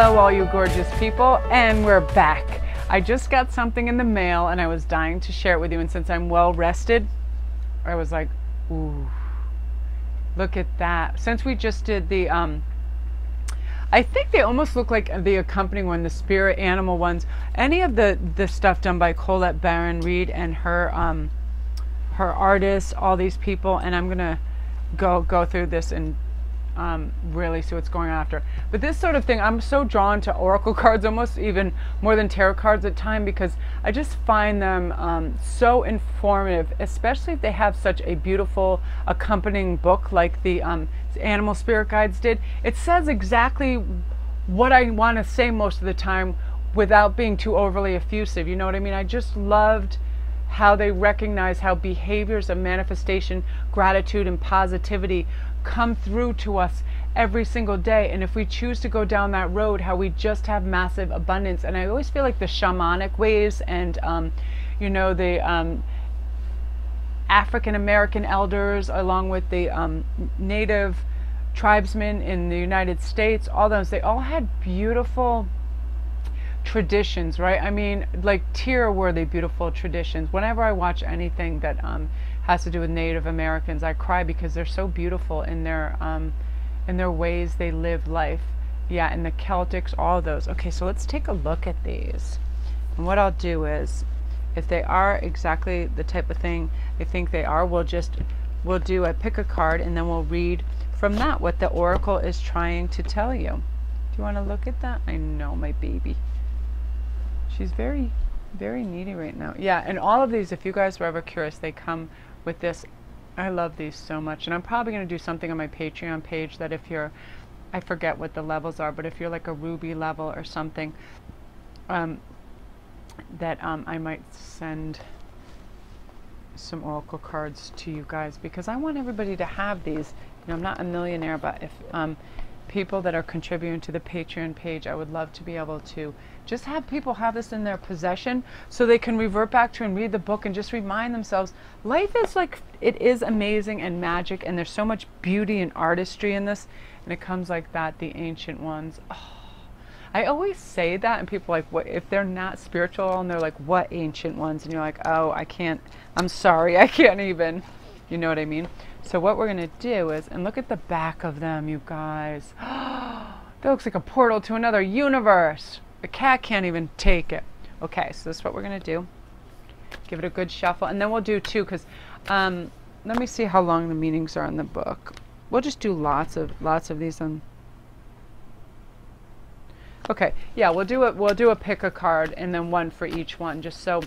Hello all you gorgeous people, and we're back. I just got something in the mail and I was dying to share it with you, and since I'm well rested, I was like, ooh, look at that. Since we just did the I think they almost look like the accompanying one, the spirit animal ones. Any of the stuff done by Colette Baron Reed and her her artists, all these people, and I'm gonna go through this and really see what's going on after. But this sort of thing, I'm so drawn to oracle cards, almost even more than tarot cards at times, because I just find them so informative, especially if they have such a beautiful accompanying book like the Animal Spirit Guides did. It says exactly what I want to say most of the time without being too overly effusive, you know what I mean? I just loved how they recognize how behaviors of manifestation, gratitude, and positivity come through to us every single day, and if we choose to go down that road, how we just have massive abundance. And I always feel like the shamanic ways and you know, the African American elders, along with the native tribesmen in the United States, all those, they all had beautiful traditions, right? I mean, like tear-worthy beautiful traditions. Whenever I watch anything that has to do with Native Americans, I cry because they're so beautiful in their ways they live life. Yeah, and the Celtics, all those. Okay, so let's take a look at these. And what I'll do is, if they are exactly the type of thing I think they are, we'll do a pick a card, and then we'll read from that what the oracle is trying to tell you. Do you want to look at that? I know, my baby. She's very, very needy right now. Yeah, and all of these, if you guys were ever curious, they come with this. I love these so much, and I'm probably going to do something on my Patreon page that if you're, I forget what the levels are, but if you're like a ruby level or something, that I might send some oracle cards to you guys, because I want everybody to have these. You know, I'm not a millionaire, but if people that are contributing to the Patreon page, I would love to be able to just have people have this in their possession so they can revert back to and read the book and just remind themselves life is like, it is amazing and magic, and there's so much beauty and artistry in this, and it comes like that, the ancient ones. Oh, I always say that, and people are like, what if they're not spiritual, and they're like, what ancient ones? And you're like, oh, I can't, I'm sorry, I can't even, you know what I mean? So what we're going to do is, and look at the back of them, you guys. That looks like a portal to another universe. A cat can't even take it. Okay, so this is what we're going to do. Give it a good shuffle, and then we'll do two, because let me see how long the meanings are in the book. We'll just do lots of these on. Okay, yeah, we'll do a pick a card, and then one for each one, just so.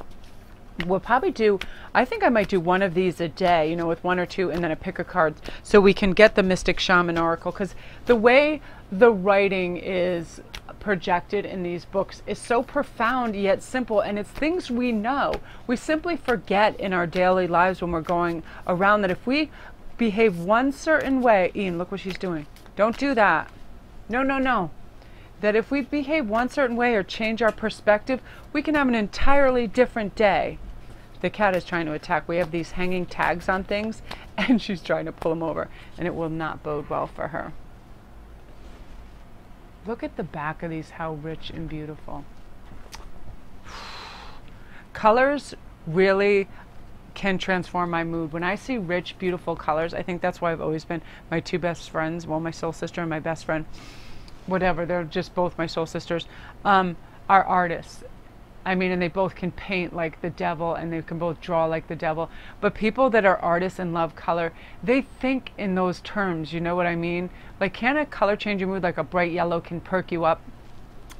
We'll probably do, I think I might do one of these a day, you know, with one or two, and then a pick a card, so we can get the Mystic Shaman Oracle, because the way the writing is projected in these books is so profound yet simple, and it's things we know. We simply forget in our daily lives when we're going around that if we behave one certain way, Ian, look what she's doing. Don't do that. No, no, no. That if we behave one certain way or change our perspective, we can have an entirely different day. The cat is trying to attack. We have these hanging tags on things, and she's trying to pull them over, and it will not bode well for her. Look at the back of these, how rich and beautiful. Colors really can transform my mood. When I see rich, beautiful colors, I think that's why I've always been my two best friends, well, my soul sister and my best friend, whatever, they're just both my soul sisters, are artists. I mean, and they both can paint like the devil, and they can both draw like the devil. But people that are artists and love color, they think in those terms, you know what I mean? Like, can a color change your mood? Like a bright yellow can perk you up.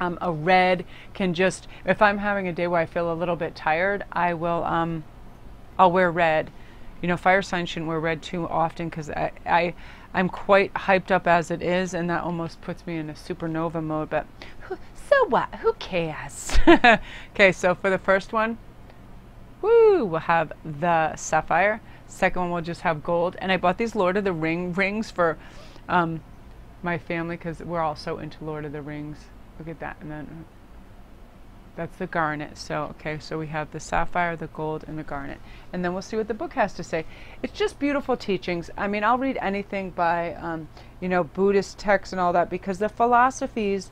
A red can just, if I'm having a day where I feel a little bit tired, I will, I'll wear red. You know, fire signs shouldn't wear red too often, because I'm quite hyped up as it is, and that almost puts me in a supernova mode, but so what? Who cares? Okay, so for the first one, woo, we'll have the sapphire. Second one, we'll just have gold. And I bought these Lord of the rings for my family, because we're all so into Lord of the Rings. Look at that. And then that's the garnet. So, okay, so we have the sapphire, the gold, and the garnet. And then we'll see what the book has to say. It's just beautiful teachings. I mean, I'll read anything by, you know, Buddhist texts and all that, because the philosophies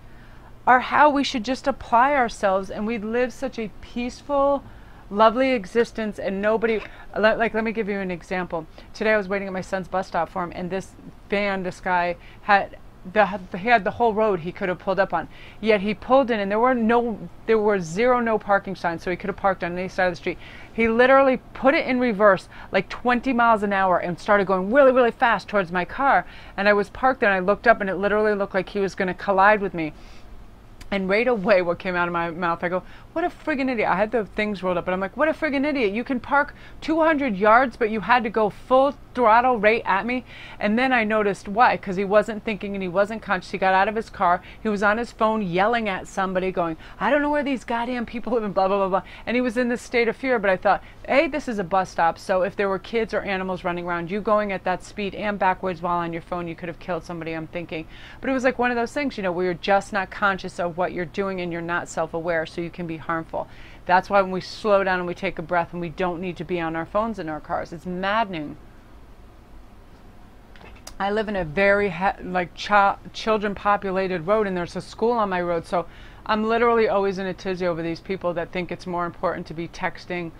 are how we should just apply ourselves, and we'd live such a peaceful, lovely existence, and nobody, like, let me give you an example. Today I was waiting at my son's bus stop for him, and this guy he had the whole road he could have pulled up on, yet he pulled in, and there were zero no parking signs, so he could have parked on any side of the street. He literally put it in reverse like 20 miles an hour and started going really, really fast towards my car, and I was parked there, and I looked up, and it literally looked like he was going to collide with me. And right away, what came out of my mouth, I go, what a friggin' idiot. I had the things rolled up, but I'm like, what a friggin' idiot. You can park 200 yards, but you had to go full throttle right at me. And then I noticed why, because he wasn't thinking and he wasn't conscious. He got out of his car. He was on his phone yelling at somebody going, I don't know where these goddamn people live, and blah, blah, blah, blah. And he was in this state of fear, but I thought, A, this is a bus stop, so if there were kids or animals running around, you going at that speed and backwards while on your phone, you could have killed somebody, I'm thinking. But it was like one of those things, you know, where you're just not conscious of what you're doing and you're not self-aware, so you can be harmful. That's why when we slow down and we take a breath, and we don't need to be on our phones in our cars. It's maddening. I live in a very children populated road, and there's a school on my road, so I'm literally always in a tizzy over these people that think it's more important to be texting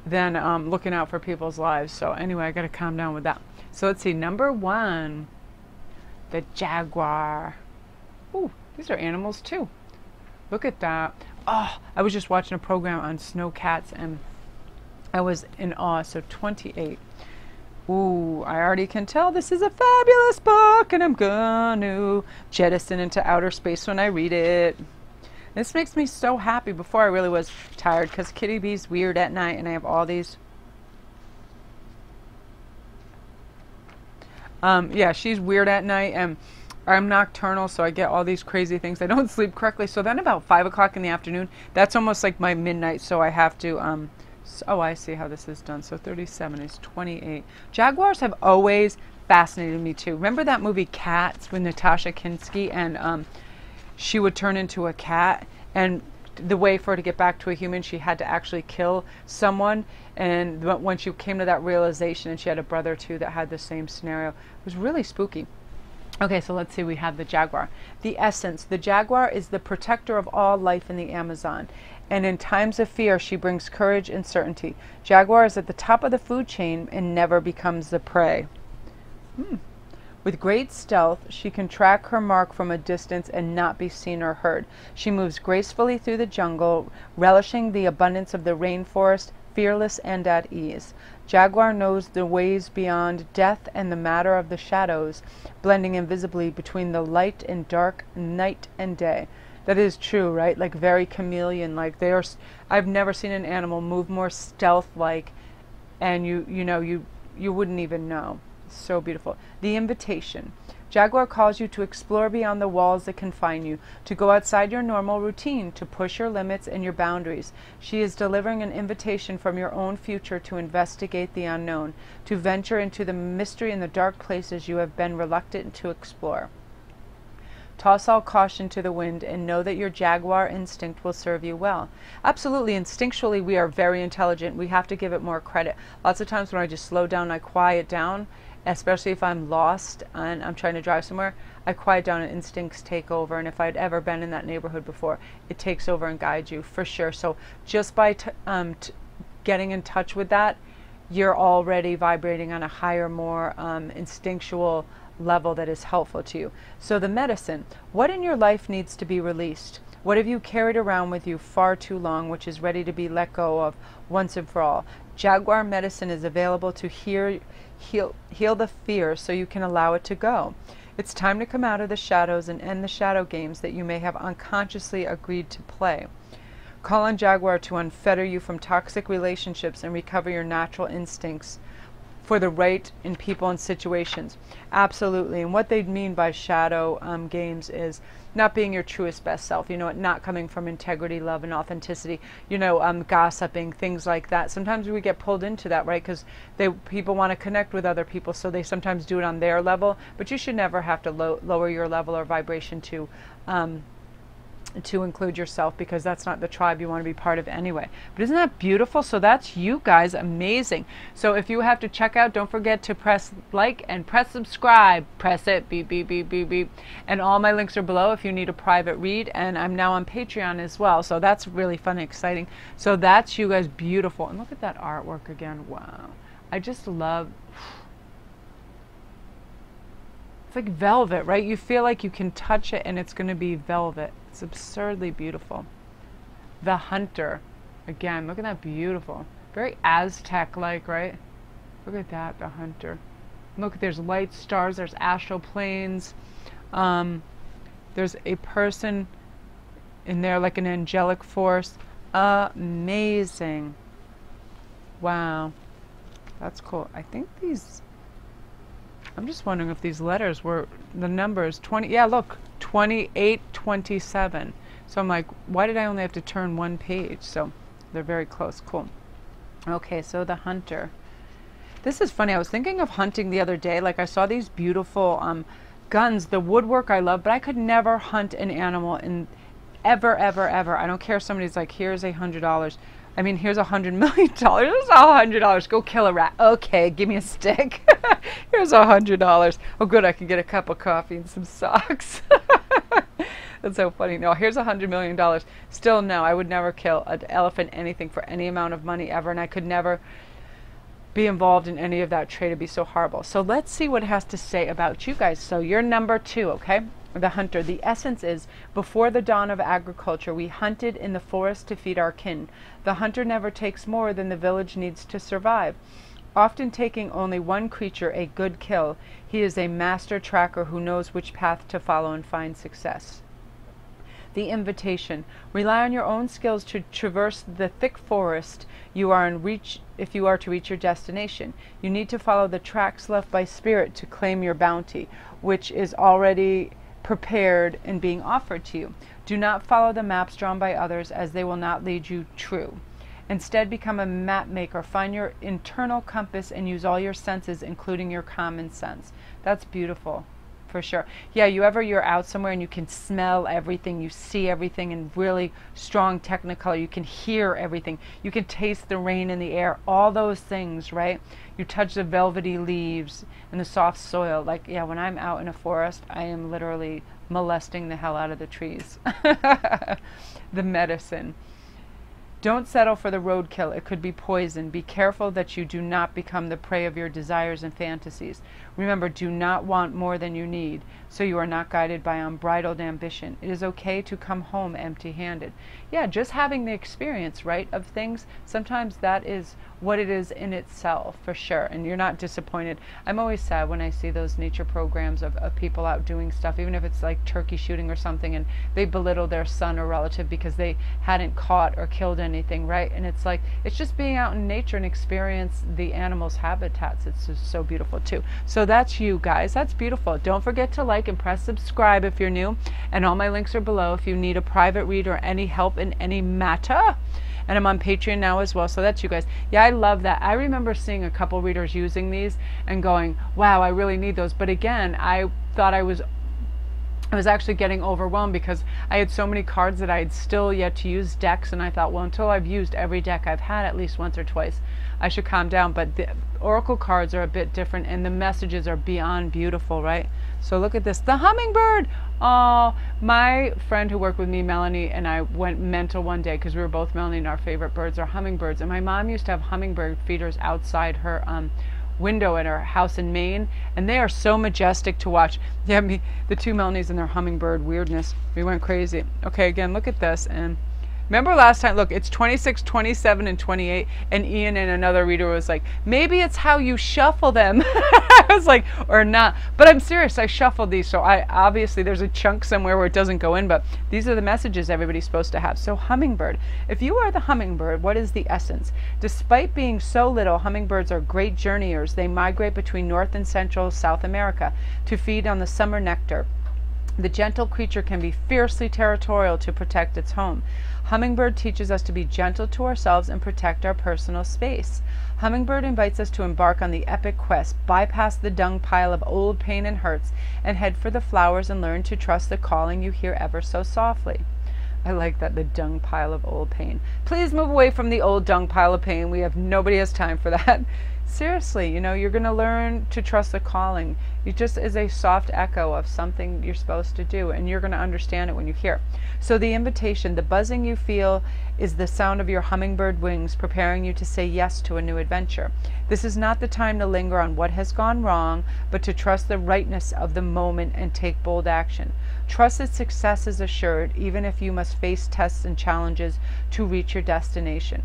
than looking out for people's lives. So anyway, I got to calm down with that. So let's see, number 1, the Jaguar. Ooh, these are animals too. Look at that. Oh, I was just watching a program on snow cats, and I was in awe. So 28. Ooh, I already can tell this is a fabulous book, and I'm gonna jettison into outer space when I read it. This makes me so happy. Before I really was tired, because Kitty B's weird at night, and I have all these. Yeah, she's weird at night, and I'm nocturnal, so I get all these crazy things. I don't sleep correctly. So then about 5 o'clock in the afternoon, that's almost like my midnight, so I have to, oh, I see how this is done. So 37 is 28. Jaguars have always fascinated me too. Remember that movie Cats with Natasha Kinski, and she would turn into a cat, and the way for her to get back to a human, she had to actually kill someone. And when she came to that realization, and she had a brother too that had the same scenario, it was really spooky. Okay, so let's see, we have the Jaguar. The essence. The Jaguar is the protector of all life in the Amazon, and in times of fear, she brings courage and certainty. Jaguar is at the top of the food chain and never becomes the prey. With great stealth, she can track her mark from a distance and not be seen or heard. She moves gracefully through the jungle, relishing the abundance of the rainforest, fearless and at ease. Jaguar knows the ways beyond death and the matter of the shadows, blending invisibly between the light and dark, night and day. That is true, right? Like very chameleon-like. They are. I've never seen an animal move more stealth-like, and you wouldn't even know. So beautiful. The invitation. Jaguar calls you to explore beyond the walls that confine you, to go outside your normal routine, to push your limits and your boundaries. She is delivering an invitation from your own future to investigate the unknown, to venture into the mystery in the dark places you have been reluctant to explore. Toss all caution to the wind and know that your Jaguar instinct will serve you well. Absolutely, instinctually we are very intelligent. We have to give it more credit. Lots of times when I just slow down, I quiet down, especially if I'm lost and I'm trying to drive somewhere, I quiet down and instincts take over. And if I'd ever been in that neighborhood before, it takes over and guides you for sure. So just by getting in touch with that, you're already vibrating on a higher, more instinctual level that is helpful to you. So the medicine. What in your life needs to be released? What have you carried around with you far too long, which is ready to be let go of once and for all? Jaguar medicine is available to heal the fear so you can allow it to go. It's time to come out of the shadows and end the shadow games that you may have unconsciously agreed to play. Call on Jaguar to unfetter you from toxic relationships and recover your natural instincts for the right in people and situations. Absolutely. And what they mean by shadow games is not being your truest best self, not coming from integrity, love, and authenticity, gossiping, things like that. Sometimes we get pulled into that, right? Because people want to connect with other people, so they sometimes do it on their level, but you should never have to lower your level or vibration to to include yourself, because that's not the tribe you want to be part of anyway. But isn't that beautiful? So that's you guys. Amazing. So if you have to check out, don't forget to press like and press subscribe. Press it. Beep, beep, beep, beep, beep. And all my links are below if you need a private read. And I'm now on Patreon as well. So that's really fun and exciting. So that's you guys. Beautiful. And look at that artwork again. Wow. I just love... It's like velvet, right? You feel like you can touch it and it's going to be velvet. It's absurdly beautiful. The Hunter. Again, look at that, beautiful. Very Aztec-like, right? Look at that, the Hunter. Look, there's light stars, there's astral planes. There's a person in there like an angelic force. Amazing. Wow. That's cool. I think these... I'm just wondering if these letters were the numbers 20. Yeah, look, 2827. So I'm like, why did I only have to turn one page? So they're very close. Cool. Okay, so the Hunter. This is funny. I was thinking of hunting the other day. Like, I saw these beautiful guns. The woodwork I love, but I could never hunt an animal in ever, ever, ever. I don't care if somebody's like, here's $100. I mean, here's $100 million. Here's $100. Go kill a rat. Okay, give me a stick. Here's $100. Oh, good. I can get a cup of coffee and some socks. That's so funny. No, here's $100 million. Still, no, I would never kill an elephant, anything, for any amount of money ever. And I could never be involved in any of that trade. It'd be so horrible. So let's see what it has to say about you guys. So you're number 2, okay? The Hunter. The essence is, before the dawn of agriculture, we hunted in the forest to feed our kin. The hunter never takes more than the village needs to survive. Often taking only one creature, a good kill, he is a master tracker who knows which path to follow and find success. The invitation. Rely on your own skills to traverse the thick forest you are in reach if you are to reach your destination. You need to follow the tracks left by spirit to claim your bounty, which is already prepared and being offered to you. Do not follow the maps drawn by others, as they will not lead you true. Instead, become a map maker. Find your internal compass and use all your senses, including your common sense. That's beautiful, for sure. Yeah, you're out somewhere and you can smell everything, you see everything in really strong technicolor, you can hear everything, you can taste the rain in the air, all those things, right? You touch the velvety leaves and the soft soil. Like, yeah, when I'm out in a forest, I am literally molesting the hell out of the trees. The medicine. Don't settle for the roadkill. It could be poison. Be careful that you do not become the prey of your desires and fantasies. Remember, do not want more than you need, so you are not guided by unbridled ambition. It is okay to come home empty-handed. Yeah, just having the experience, right, of things, sometimes that is what it is in itself, for sure, and you're not disappointed. I'm always sad when I see those nature programs of people out doing stuff, even if it's like turkey shooting or something, and they belittle their son or relative because they hadn't caught or killed anything, right? And it's like, it's just being out in nature and experience the animals' habitats. It's just so beautiful too. So that's you guys. That's beautiful. Don't forget to like and press subscribe if you're new, and all my links are below if you need a private read or any help in any matter. And I'm on Patreon now as well. So that's you guys. Yeah, I love that. I remember seeing a couple readers using these and going, wow, I really need those. But again, I thought I was actually getting overwhelmed because I had so many cards that I had still yet to use decks, and I thought, well, until I've used every deck I've had at least once or twice, I should calm down. But the oracle cards are a bit different, and the messages are beyond beautiful, right? So look at this, the hummingbird. Oh, my friend who worked with me, Melanie, and I went mental one day because we were both Melanie, and our favorite birds are hummingbirds. And my mom used to have hummingbird feeders outside her window at our house in Maine, and they are so majestic to watch. Yeah, the two Melanies and their hummingbird weirdness. We went crazy. Okay, again, look at this. And remember last time, look, it's 26, 27, and 28, and Ian and another reader was like, maybe it's how you shuffle them. I was like, or not. But I'm serious, I shuffled these, so I obviously there's a chunk somewhere where it doesn't go in, but these are the messages everybody's supposed to have. So hummingbird. If you are the hummingbird, what is the essence? Despite being so little, hummingbirds are great journeyers. They migrate between North and Central South America to feed on the summer nectar. The gentle creature can be fiercely territorial to protect its home. Hummingbird teaches us to be gentle to ourselves and protect our personal space. Hummingbird invites us to embark on the epic quest, bypass the dung pile of old pain and hurts, and head for the flowers and learn to trust the calling you hear ever so softly. I like that, the dung pile of old pain. Please move away from the old dung pile of pain. Nobody has time for that. Seriously, you're going to learn to trust the calling. It just is a soft echo of something you're supposed to do, and you're going to understand it when you hear. So the invitation, the buzzing you feel, is the sound of your hummingbird wings preparing you to say yes to a new adventure. This is not the time to linger on what has gone wrong, but to trust the rightness of the moment and take bold action. Trust that success is assured, even if you must face tests and challenges to reach your destination.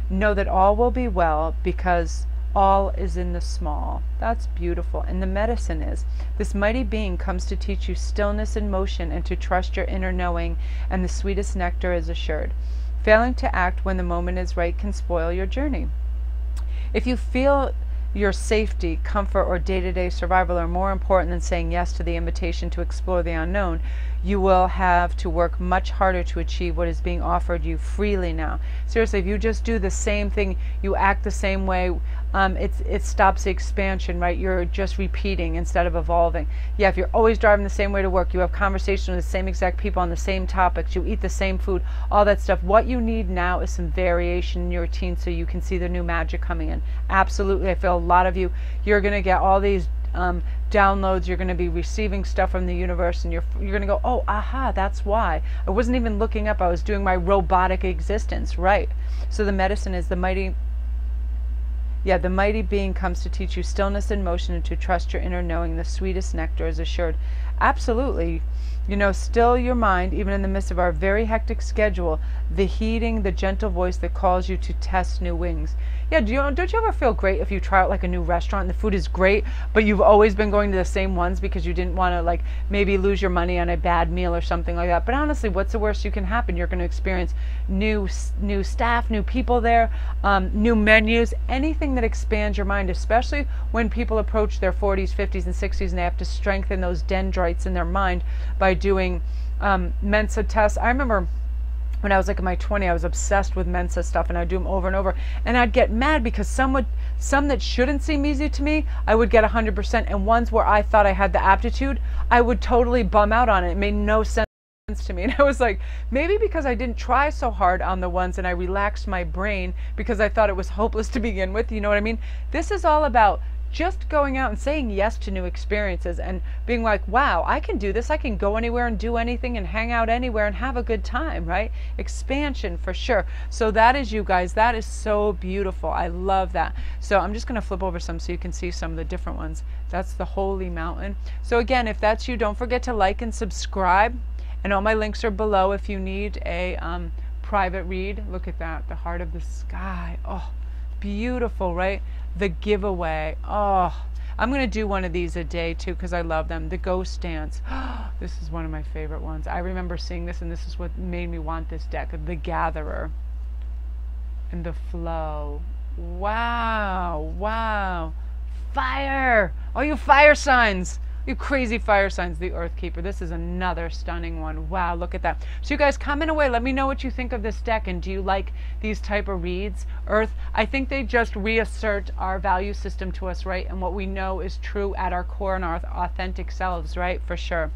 Know that all will be well, because all is in the small. That's beautiful. And the medicine is, this mighty being comes to teach you stillness and motion, and to trust your inner knowing, and the sweetest nectar is assured. Failing to act when the moment is right can spoil your journey. If you feel your safety, comfort, or day-to-day survival are more important than saying yes to the invitation to explore the unknown, you will have to work much harder to achieve what is being offered you freely now. Seriously, if you just do the same thing, you act the same way, it stops the expansion, right? You're just repeating instead of evolving. Yeah, if you're always driving the same way to work, you have conversations with the same exact people on the same topics, you eat the same food, all that stuff. What you need now is some variation in your routine so you can see the new magic coming in. Absolutely. I feel a lot of you're going to get all these downloads. You're going to be receiving stuff from the universe, and you're going to go, oh, aha, that's why. I wasn't even looking up. I was doing my robotic existence, right? So the medicine is the mighty being comes to teach you stillness and motion, and to trust your inner knowing. The sweetest nectar is assured. Absolutely. Still your mind, even in the midst of our very hectic schedule, the heeding, the gentle voice that calls you to test new wings. Yeah, don't you ever feel great if you try out like a new restaurant and the food is great, but you've always been going to the same ones because you didn't want to like maybe lose your money on a bad meal or something like that? But honestly, what's the worst you can happen? You're going to experience new staff, new people there, new menus, anything that expands your mind, especially when people approach their 40s, 50s, and 60s, and they have to strengthen those dendrites in their mind by doing Mensa tests. I remember when I was like in my 20s, I was obsessed with Mensa stuff, and I'd do them over and over, and I'd get mad because some that shouldn't seem easy to me, I would get 100%, and ones where I thought I had the aptitude, I would totally bum out on it. It made no sense to me, and I was like, maybe because I didn't try so hard on the ones and I relaxed my brain because I thought it was hopeless to begin with. You know what I mean? This is all about just going out and saying yes to new experiences and being like, wow, I can do this. I can go anywhere and do anything and hang out anywhere and have a good time, right? Expansion for sure. So that is you guys. That is so beautiful. I love that. So I'm just going to flip over some so you can see some of the different ones. That's the Holy Mountain. So again, if that's you, don't forget to like and subscribe. And all my links are below if you need a private read. Look at that. The Heart of the Sky. Oh, beautiful, right? The Giveaway. Oh, I'm going to do one of these a day too because I love them. The Ghost Dance. This is one of my favorite ones. I remember seeing this, and this is what made me want this deck. The Gatherer and the Flow. Wow. Wow. Fire. Oh, you fire signs. You crazy fire signs. The Earth Keeper. This is another stunning one. Wow, look at that. So you guys comment away. Let me know what you think of this deck, and do you like these type of reads? Earth, I think they just reassert our value system to us, right? And what we know is true at our core and our authentic selves, right? For sure.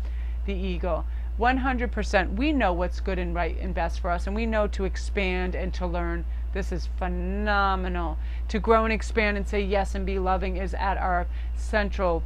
The Eagle. 100%. We know what's good and right and best for us, and we know to expand and to learn. This is phenomenal. To grow and expand and say yes and be loving is at our central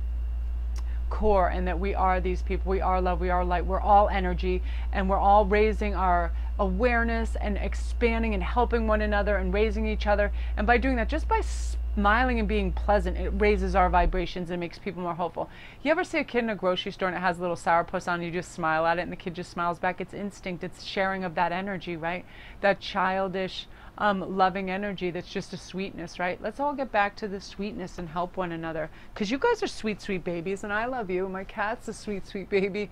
core, and that we are these people. We are love, we are light, we're all energy, and we're all raising our awareness and expanding and helping one another and raising each other. And by doing that, just by smiling and being pleasant, it raises our vibrations and makes people more hopeful. You ever see a kid in a grocery store and it has a little sourpuss on, and you just smile at it and the kid just smiles back? It's instinct. It's sharing of that energy, right? That childish loving energy that's just a sweetness, right? Let's all get back to the sweetness and help one another, because you guys are sweet, sweet babies, and I love you. My cat's a sweet, sweet baby.